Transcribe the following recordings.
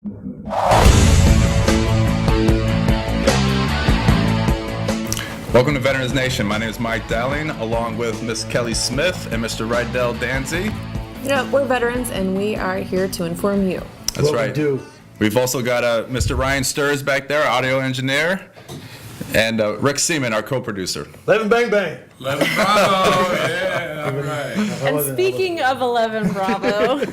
Welcome to Veterans Nation. My name is Mike Dowling, along with Miss Kelly Smith and Mr. Rydell Danzie. Yeah, we're veterans, and we are here to inform you. That's right. We do. We've also got Mr. Ryan Stirs back there, audio engineer, and Rick Seaman, our co-producer. 11 Bang Bang. 11 Bravo, yeah, all right. And speaking of 11 Bravo,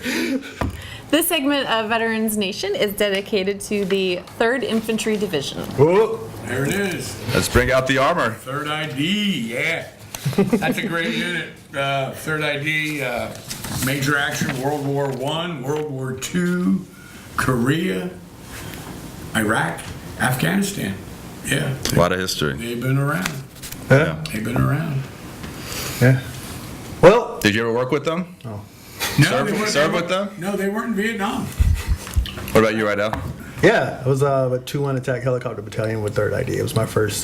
this segment of Veterans Nation is dedicated to the 3rd Infantry Division. Whoa. There it is. Let's bring out the armor. 3rd ID, yeah. That's a great unit. 3rd ID, major action, World War I, World War II, Korea, Iraq, Afghanistan. Yeah. A lot of history. They've been around. Yeah. They've been around. Yeah. Well, Did you ever work with them? Oh. No, Serve with them? No, they weren't in Vietnam. What about you, Rydell? yeah, it was a 2-1 attack helicopter battalion with 3rd ID. It was my first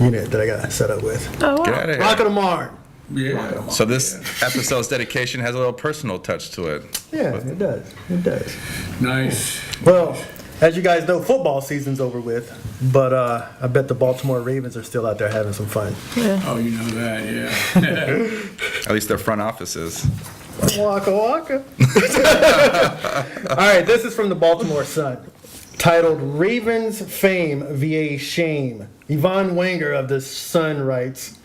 unit that I got set up with. Oh, wow. Get out of Rock here. of the Marne. Yeah. So this episode's dedication has a little personal touch to it. Yeah, it does. It does. Nice. Well, as you guys know, football season's over with, but I bet the Baltimore Ravens are still out there having some fun. Oh, you know that, yeah. At least their front offices. Waka waka. All right, this is from the Baltimore Sun, titled "Ravens Fame via Shame." Yvonne Wenger of the Sun writes,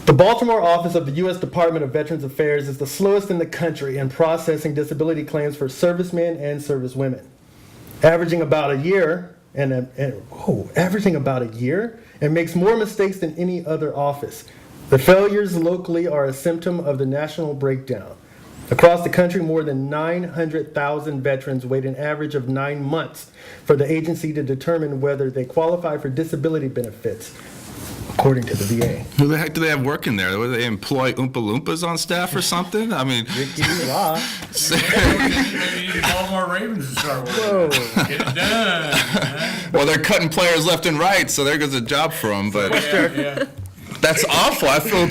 "The Baltimore office of the U.S. Department of Veterans Affairs is the slowest in the country in processing disability claims for servicemen and servicewomen, averaging about a year and makes more mistakes than any other office. The failures locally are a symptom of the national breakdown. Across the country, more than 900,000 veterans wait an average of 9 months for the agency to determine whether they qualify for disability benefits, according to the VA." Who the heck do they have working there? Would they employ Oompa Loompas on staff or something? I mean, Ricky Rock. Maybe you need the Baltimore Ravens to start with. Whoa. Get it done. well, they're cutting players left and right, so there goes a job for them. But Yeah. that's awful. I feel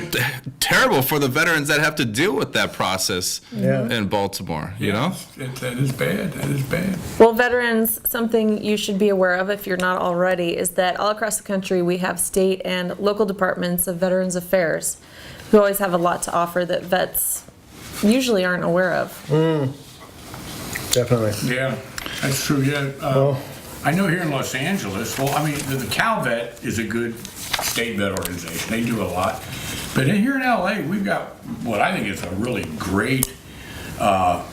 terrible for the veterans that have to deal with that process Yeah. in Baltimore, you know? That is bad. That is bad. Well, veterans, something you should be aware of if you're not already is that all across the country we have state and local departments of Veterans Affairs who always have a lot to offer that vets usually aren't aware of. Definitely. Yeah, that's true. Yeah. Well, I know here in Los Angeles, well, I mean, the CalVet is a good state vet organization. They do a lot. But here in LA, we've got what I think is a really great LA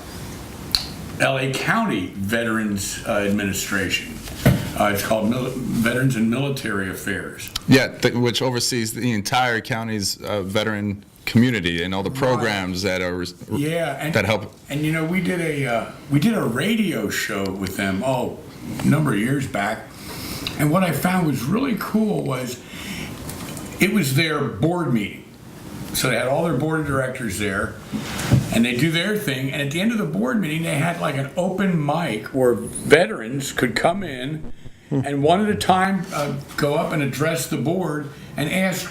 County Veterans Administration. It's called Veterans and Military Affairs. Yeah, which oversees the entire county's veteran community and all the programs that are that help. And you know, we did a radio show with them a number of years back, and what I found was really cool was it was their board meeting. So they had all their board of directors there, and they do their thing. And at the end of the board meeting, they had like an open mic where veterans could come in and one at a time go up and address the board and ask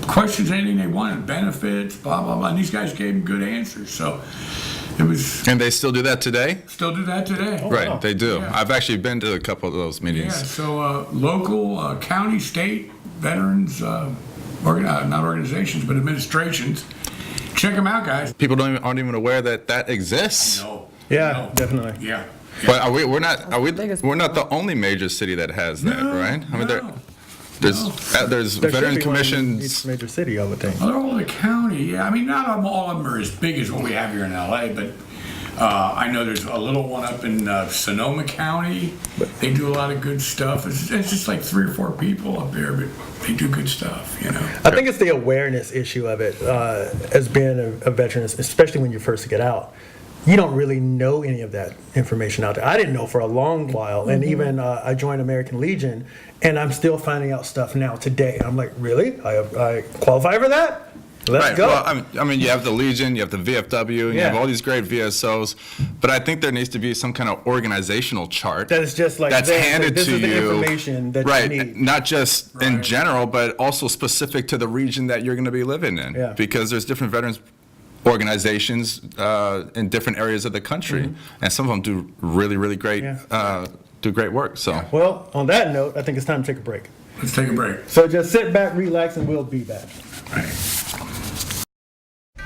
questions, anything they wanted, benefits, blah, blah, blah. And these guys gave them good answers. So it was... And they still do that today? Still do that today. Right, wow. they do. Yeah. I've actually been to a couple of those meetings. Yeah, so local, county, state, veterans, not organizations, but administrations. Check them out, guys. People aren't even aware that exists. No. yeah, No. definitely. Yeah. But we're not biggest we're not the only major city that has that, No, right? I mean, no. there's There veteran should be one in commissions. each major city, I would think. They're all the county, yeah. I mean, not all of them are as big as what we have here in LA, but I know there's a little one up in Sonoma County. They do a lot of good stuff. It's just like 3 or 4 people up there, but they do good stuff, you know. I think it's the awareness issue of it, as being a veteran, especially when you first get out. You don't really know any of that information out there. I didn't know for a long while, and even I joined American Legion, and I'm still finding out stuff now today. I'm like, really? I qualify for that? Let's go. Well, I mean, you have the Legion, you have the VFW, and you have all these great VSOs, but I think there needs to be some kind of organizational chart that is just like that's handed this to is the you, information that right? you need. Not just in general, but also specific to the region that you're going to be living in, Yeah. because there's different veterans organizations in different areas of the country, and some of them do really, really great, do great work. So, Well, on that note, I think it's time to take a break. Let's take a break. So just sit back, relax, and we'll be back.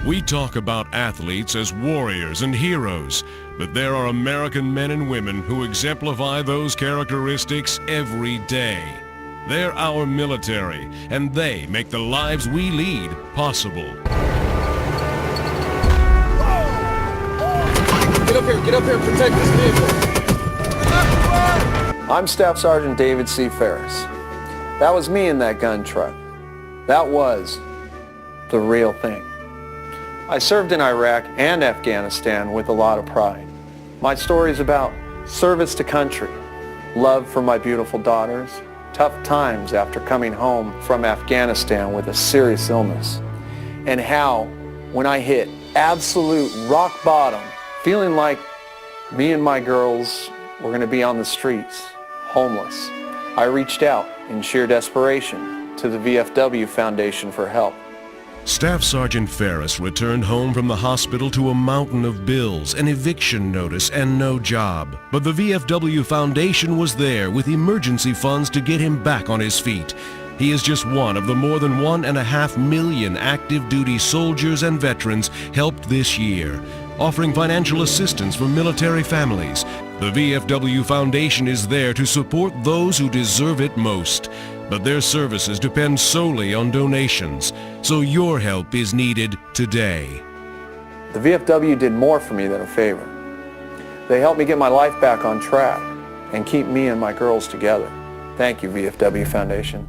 We talk about athletes as warriors and heroes, but there are American men and women who exemplify those characteristics every day. They're our military, and they make the lives we lead possible. Get up here, protect this vehicle. I'm Staff Sergeant David C. Ferris. That was me in that gun truck. That was the real thing. I served in Iraq and Afghanistan with a lot of pride. My story is about service to country, love for my beautiful daughters, tough times after coming home from Afghanistan with a serious illness, and how, when I hit absolute rock bottom, feeling like me and my girls were going to be on the streets, homeless, I reached out in sheer desperation to the VFW Foundation for help. Staff Sergeant Ferris returned home from the hospital to a mountain of bills, an eviction notice, and no job. But the VFW Foundation was there with emergency funds to get him back on his feet. He is just one of the more than 1.5 million active duty soldiers and veterans helped this year, offering financial assistance for military families. The VFW Foundation is there to support those who deserve it most. But their services depend solely on donations, so your help is needed today. The VFW did more for me than a favor. They helped me get my life back on track and keep me and my girls together. Thank you, VFW Foundation.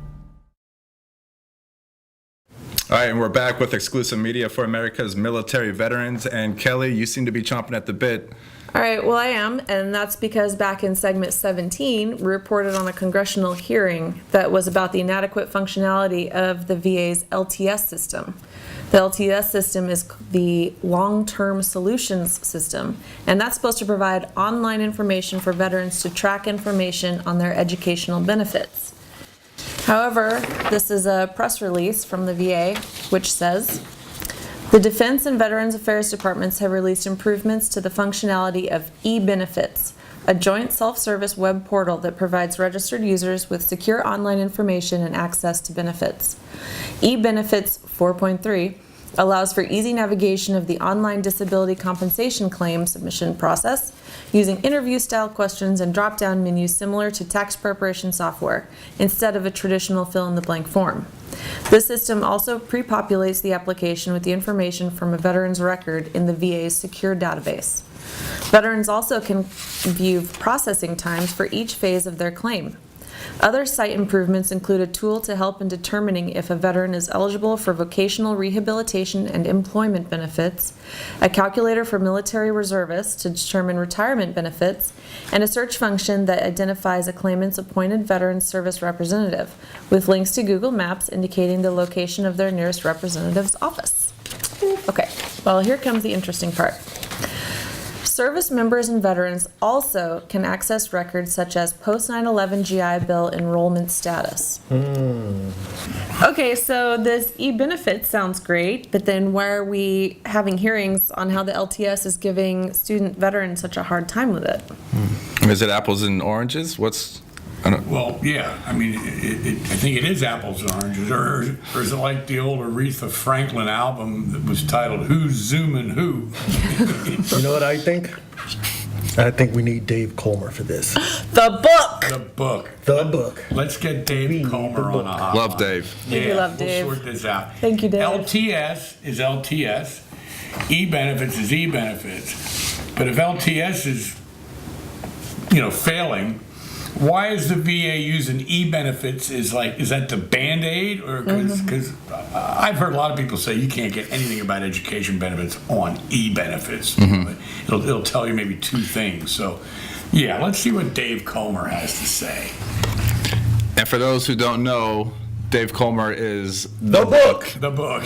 all right, and we're back with exclusive media for America's military veterans. And Kelly, you seem to be chomping at the bit. All right, well, I am, and that's because back in segment 17, we reported on a congressional hearing that was about the inadequate functionality of the VA's LTS system. The LTS system is the long-term solutions system, and that's supposed to provide online information for veterans to track information on their educational benefits. However, this is a press release from the VA, which says, the Defense and Veterans Affairs Departments have released improvements to the functionality of e-benefits, a joint self-service web portal that provides registered users with secure online information and access to benefits. E-benefits 4.3 allows for easy navigation of the online disability compensation claim submission process using interview-style questions and drop-down menus similar to tax preparation software instead of a traditional fill-in-the-blank form. This system also pre-populates the application with the information from a veteran's record in the VA's secure database. Veterans also can view processing times for each phase of their claim. Other site improvements include a tool to help in determining if a veteran is eligible for vocational rehabilitation and employment benefits, a calculator for military reservists to determine retirement benefits, and a search function that identifies a claimant's appointed veteran service representative, with links to Google Maps indicating the location of their nearest representative's office. Okay, well, here comes the interesting part. Service members and veterans also can access records such as post 9/11 GI Bill enrollment status. Okay, so this e-benefit sounds great, but then why are we having hearings on how the LTS is giving student veterans such a hard time with it? Is it apples and oranges? Well, yeah, I mean, I think it is apples and oranges, or is it like the old Aretha Franklin album that was titled Who's Zooming Who? You know what I think? I think we need Dave Culmer for this. The book! The book. The book. Let's get Dave Culmer on a hotline. Love Dave. We love Dave. We'll sort this out. Thank you, Dave. LTS is LTS. E-benefits is e-benefits. But if LTS is, failing, why is the VA using e-benefits? Is that the Band-Aid? Or because I've heard a lot of people say you can't get anything about education benefits on e-benefits. It'll tell you maybe two things. So, yeah, let's see what Dave Culmer has to say. And for those who don't know, Dave Culmer is The book. The book.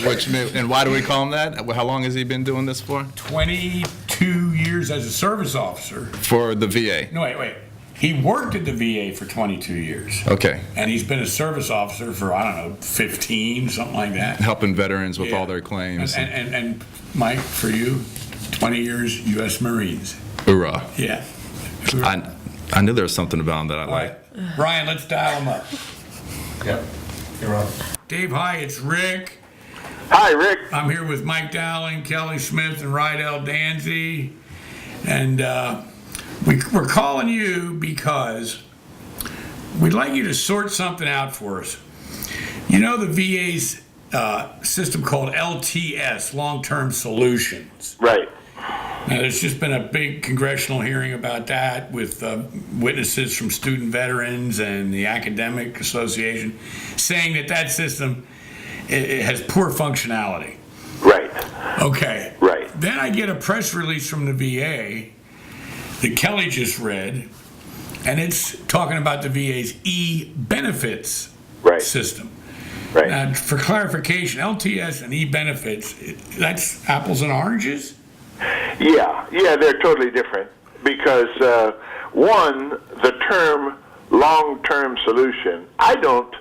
And why do we call him that? How long has he been doing this for? 22 years as a service officer. For the VA. No, wait. He worked at the VA for 22 years. Okay. And he's been a service officer for, I don't know, 15, something like that. Helping veterans with all their claims. And Mike, for you, 20 years U.S. Marines. Hoorah. Yeah. I knew there was something about him that I liked. Right. Ryan, let's dial him up. Yep, you're on. Dave, hi, it's Rick. Hi, Rick. I'm here with Mike Dowling, Kelly Smith, and Rydell Danzie. And we're calling you because we'd like you to sort something out for us. You know the VA's system called LTS, Long-Term Solutions. Right. Now, there's just been a big congressional hearing about that with witnesses from student veterans and the Academic Association saying that system it has poor functionality. Right. Okay. Right. Then I get a press release from the VA that Kelly just read, and it's talking about the VA's e-benefits system. Right. Now, for clarification, LTS and e-benefits, that's apples and oranges? Yeah, they're totally different because one, the term long-term solution, I don't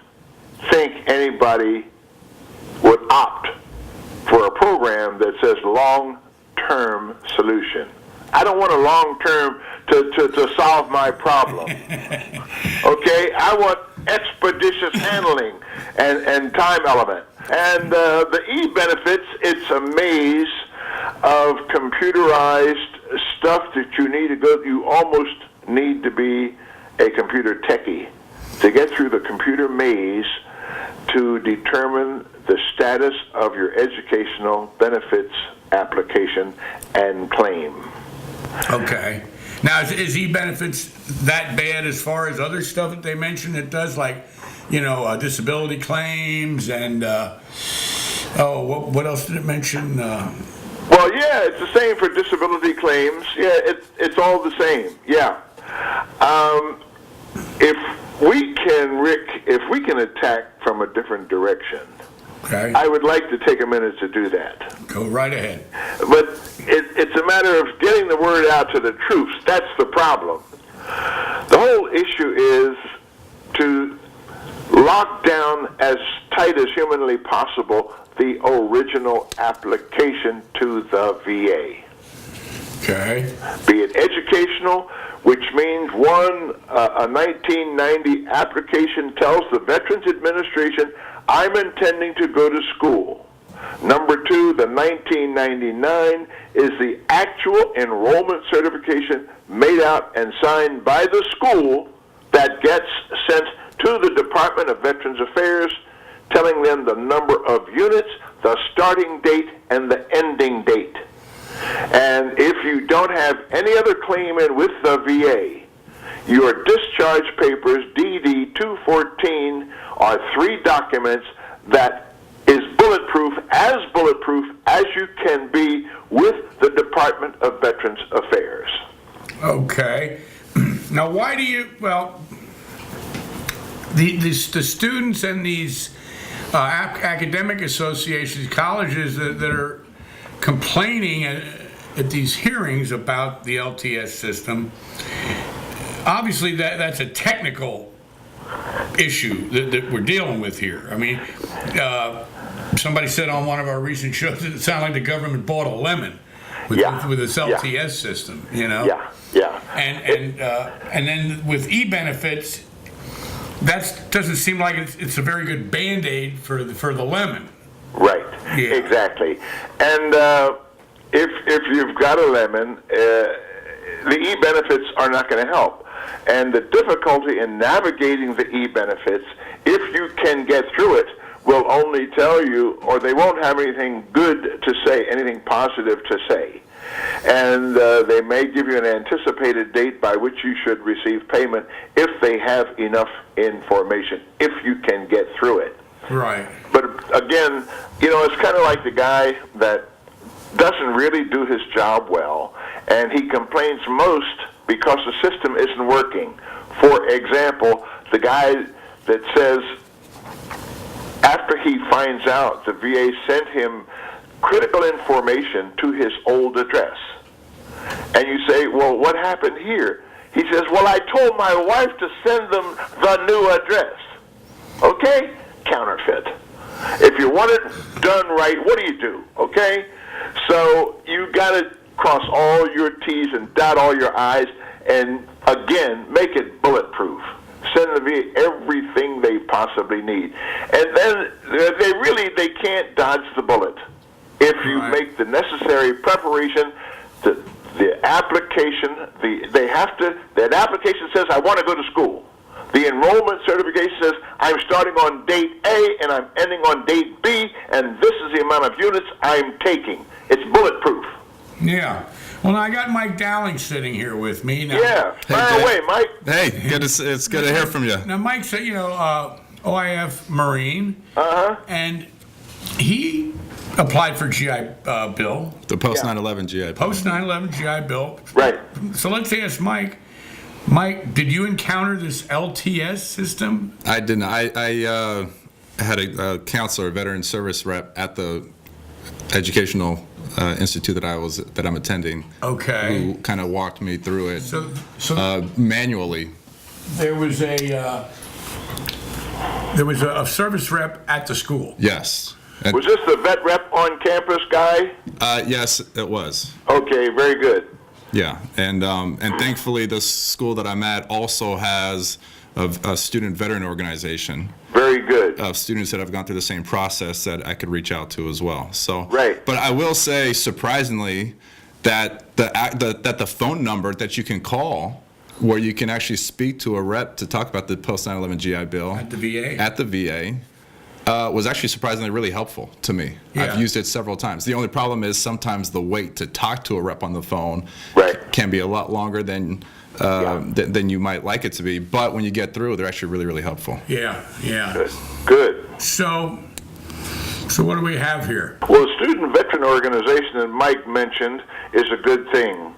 think anybody would opt for a program that says long-term solution. I don't want a long-term to solve my problem. Okay, I want expeditious handling and time element. And the e-benefits, it's a maze of computerized stuff that you need to go. You almost need to be a computer techie to get through the computer maze to determine the status of your educational benefits application and claim. Okay. Now, is e-benefits that bad as far as other stuff that they mentioned it does, like, disability claims and, what else did it mention? Well, yeah, it's the same for disability claims. Yeah, it's all the same. Yeah. If we can attack from a different direction, okay, I would like to take a minute to do that. Go right ahead. But it's a matter of getting the word out to the troops. That's the problem. The whole issue is to lock down as tight as humanly possible the original application to the VA. Okay. Be it educational, which means one, a 1990 application tells the Veterans Administration, I'm intending to go to school. Number two, the 1999 is the actual enrollment certification made out and signed by the school that gets sent to the Department of Veterans Affairs, telling them the number of units, the starting date, and the ending date. And if you don't have any other claim in with the VA, your discharge papers, DD 214, are 3 documents that is bulletproof as you can be with the Department of Veterans Affairs. Okay. Now, why do you, the students and these academic associations, colleges that are complaining at these hearings about the LTS system, obviously that's a technical issue that we're dealing with here. I mean, somebody said on one of our recent shows that it sounded like the government bought a lemon with this LTS system, Yeah. And then with e-benefits, that doesn't seem like it's a very good Band-Aid for the lemon. Right. Yeah. Exactly. And if you've got a lemon, the e-benefits are not going to help. And the difficulty in navigating the e-benefits, if you can get through it, will only tell you, or they won't have anything good to say, anything positive to say. And they may give you an anticipated date by which you should receive payment if they have enough information, if you can get through it. Right. But again, it's kind of like the guy that doesn't really do his job well, and he complains most because the system isn't working. For example, the guy that says after he finds out the VA sent him critical information to his old address. And you say, well, what happened here? He says, well, I told my wife to send them the new address. Okay? Counterfeit. If you want it done right, what do? Okay? So you got to cross all your T's and dot all your I's, and again, make it bulletproof. Send the VA everything they possibly need. And then they can't dodge the bullet. If you make the necessary preparation, the application, that application says, I want to go to school. The enrollment certification says, I'm starting on date A and I'm ending on date B, and this is the amount of units I'm taking. It's bulletproof. Yeah. Well, now I got Mike Dowling sitting here with me. Now, yeah. Fire away, Mike. Hey, it's good to hear from you. Now, Mike said, OIF Marine. And he applied for GI Bill. The post 9/11 GI Bill. Post 9/11 GI Bill. Right. So let's ask Mike. Mike, did you encounter this LTS system? I didn't. I had a counselor, a veteran service rep at the educational institute that I'm attending. Okay. Who kind of walked me through it So manually. there was a service rep at the school. Yes. Was this the vet rep on campus guy? Yes, it was. Okay, very good. Yeah, and thankfully the school that I'm at also has a student veteran organization. Very good. Of students that have gone through the same process that I could reach out to as well. So, right. But I will say, surprisingly, that the phone number that you can call, where you can actually speak to a rep to talk about the post 9/11 GI Bill At the VA. Was actually surprisingly really helpful to me. Yeah. I've used it several times. The only problem is sometimes the wait to talk to a rep on the phone can be a lot longer than you might like it to be. But when you get through, they're actually really, really helpful. Yeah. Good. So what do we have here? Well, the student veteran organization that Mike mentioned is a good thing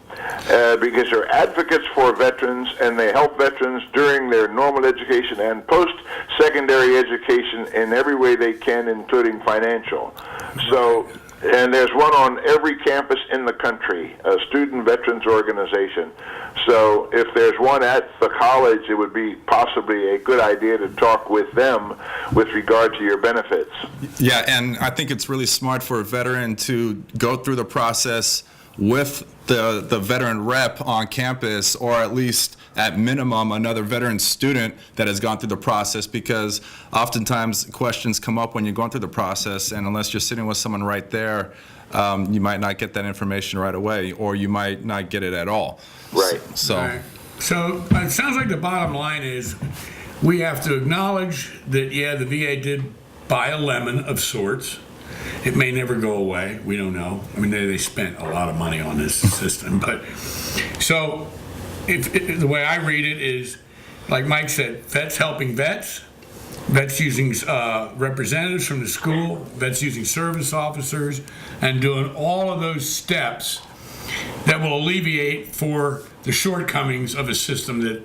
because they're advocates for veterans and they help veterans during their normal education and post-secondary education in every way they can, including financial. So, and there's one on every campus in the country, a student veterans organization. So if there's one at the college, it would be possibly a good idea to talk with them with regard to your benefits. Yeah, and I think it's really smart for a veteran to go through the process with the veteran rep on campus, or at least at minimum another veteran student that has gone through the process, because oftentimes questions come up when you're going through the process, and unless you're sitting with someone right there, you might not get that information right away, or you might not get it at all. Right. So it sounds like the bottom line is we have to acknowledge that, the VA did buy a lemon of sorts. It may never go away. We don't know. I mean, they spent a lot of money on this system. But so if the way I read it is, like Mike said, vets helping vets, vets using representatives from the school, vets using service officers, and doing all of those steps that will alleviate for the shortcomings of a system that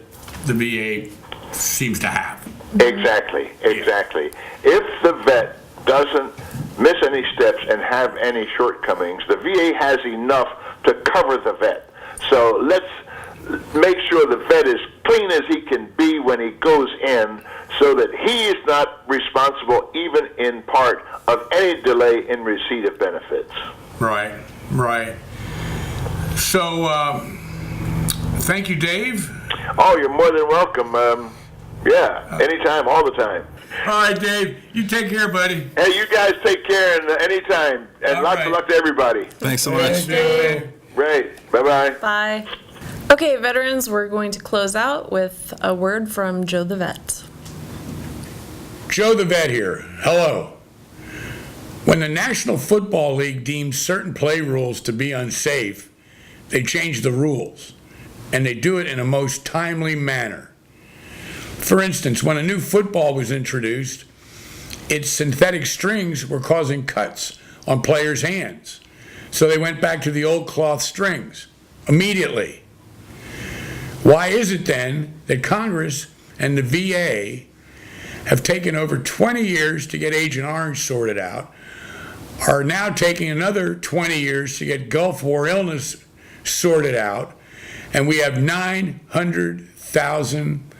the VA seems to have. Exactly. If the vet doesn't miss any steps and have any shortcomings, the VA has enough to cover the vet. So let's make sure the vet is clean as he can be when he goes in, so that he is not responsible, even in part, of any delay in receipt of benefits. Right. So, thank you, Dave. Oh, you're more than welcome. Anytime, all the time. All right, Dave. You take care, buddy. Hey, you guys take care, and anytime. And lots of luck to everybody. Thanks so much. Right. Bye-bye. Bye. Okay, veterans, we're going to close out with a word from Joe the Vet. Joe the Vet here. Hello. When the National Football League deems certain play rules to be unsafe, they change the rules, and they do it in a most timely manner. For instance, when a new football was introduced, its synthetic strings were causing cuts on players' hands. So they went back to the old cloth strings immediately. Why is it then that Congress and the VA have taken over 20 years to get Agent Orange sorted out, are now taking another 20 years to get Gulf War illness sorted out, and we have 900,000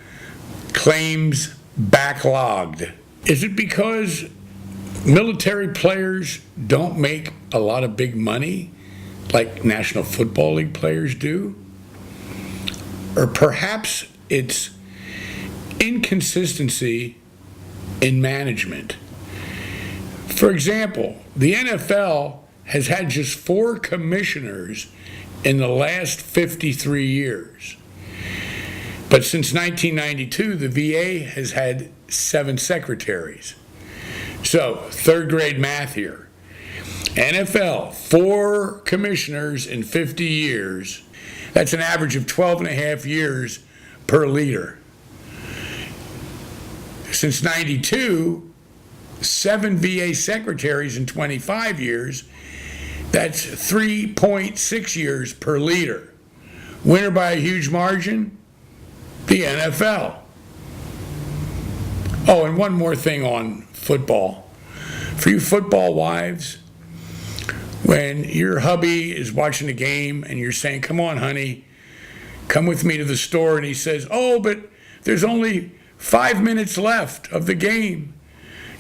claims backlogged. Is it because military players don't make a lot of big money like National Football League players do? Or perhaps it's inconsistency in management. For example, the NFL has had just 4 commissioners in the last 53 years. But since 1992, the VA has had 7 secretaries. So, 3rd grade math here. NFL, 4 commissioners in 50 years. That's an average of 12 and a half years per leader. Since 92, 7 VA secretaries in 25 years. That's 3.6 years per leader. Winner by a huge margin? The NFL. Oh, and one more thing on football. For you football wives, when your hubby is watching the game and you're saying, come on, honey, come with me to the store, and he says, oh, but there's only 5 minutes left of the game.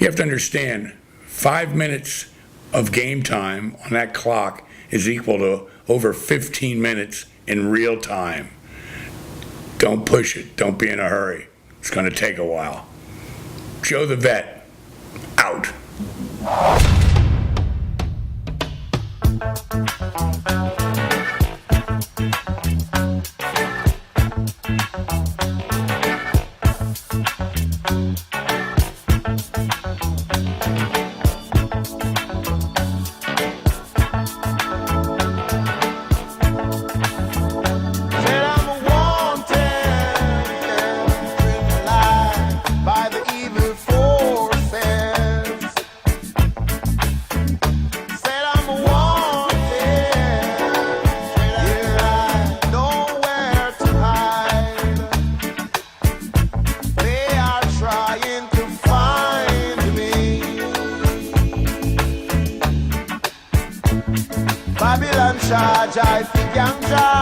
You have to understand, 5 minutes of game time on that clock is equal to over 15 minutes in real time. Don't push it. Don't be in a hurry. It's going to take a while. Joe the Vet, out. Babylon charge, I think I'm charged.